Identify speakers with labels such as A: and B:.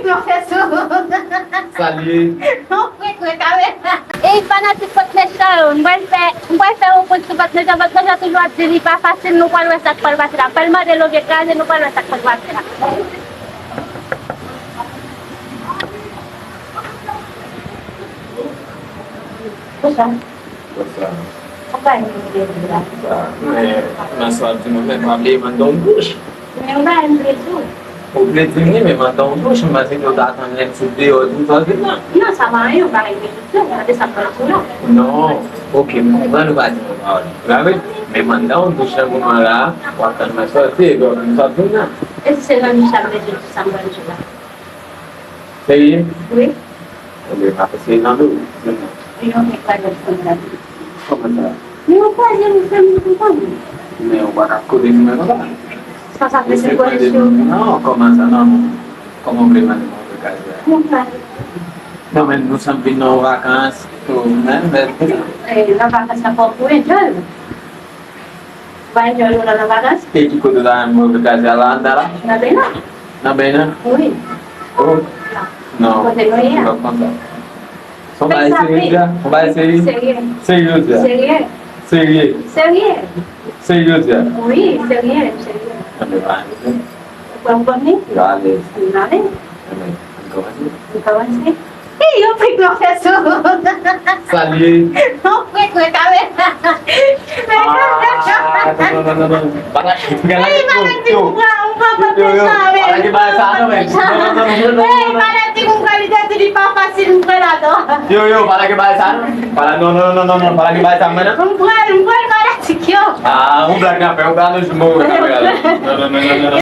A: professor.
B: Salut.
A: Ei, fanatic potential, vai faire un peu de potential, parce que j'ai toujours dit, pas facile, nous parlons ça pour le battre. Tellement de l'eau de gaz, nous parlons ça pour le battre. Puxa,
B: What's
A: papai, meu Deus.
B: mas só tu não vai abrir mandou um duche.
A: Meu pai, meu Deus.
B: O pretinho me mandou um duche, mas ele dá também subir outro sozinho.
A: Não, sama eu, vai, meu Deus, ada sampuratura.
B: No, okay, mano vai agora. Grave, me mandou um duche alguma lá, botando mais sozinho, sozinho.
A: Esse será me chama de sampuratura.
B: Sei,
A: Oui,
B: ele vai passar na luz.
A: eu não tenho quase de
B: Como é?
A: meu pai, eu não sei muito como.
B: Meu baraco desse negócio.
A: Só sabe se
B: Depois de-
A: conheceu.
B: Não, começa não. Como prima de uma casa.
A: Meu pai,
B: Não, mas não sabe não vacância, né?
A: la vacanza sta poco entrando. Vai de olho na vacanza?
B: Tem que cuidar da minha casa lá, anda lá.
A: Na bem lá?
B: Na bem, né?
A: Oui.
B: Oh, não.
A: Você não ia?
B: Vou contar. Só vai
A: Pensa
B: ser
A: bem.
B: já. Vai ser.
A: Sérieux.
B: Sérieux já.
A: Sérieux.
B: Sérieux.
A: Sérieux.
B: Sérieux já.
A: Oui, sérieux, sérieux.
B: Também vai.
A: Vamos comigo?
B: Já ali.
A: Não, né?
B: Também.
A: Então assim. Ih, eu fui professor.
B: Salut.
A: Não fui com a cabeça.
B: Não. Para.
A: Ei, para de um papo
B: Para que vai essa não, velho. Não.
A: Ei, para de um qualidade de papo assim no prelador.
B: Yo, para que vai essa? Para não. Para que vai essa mana?
A: Um bulan, para de que eu.
B: Ah, um black na pé, um galo de morro, tá ligado? Não.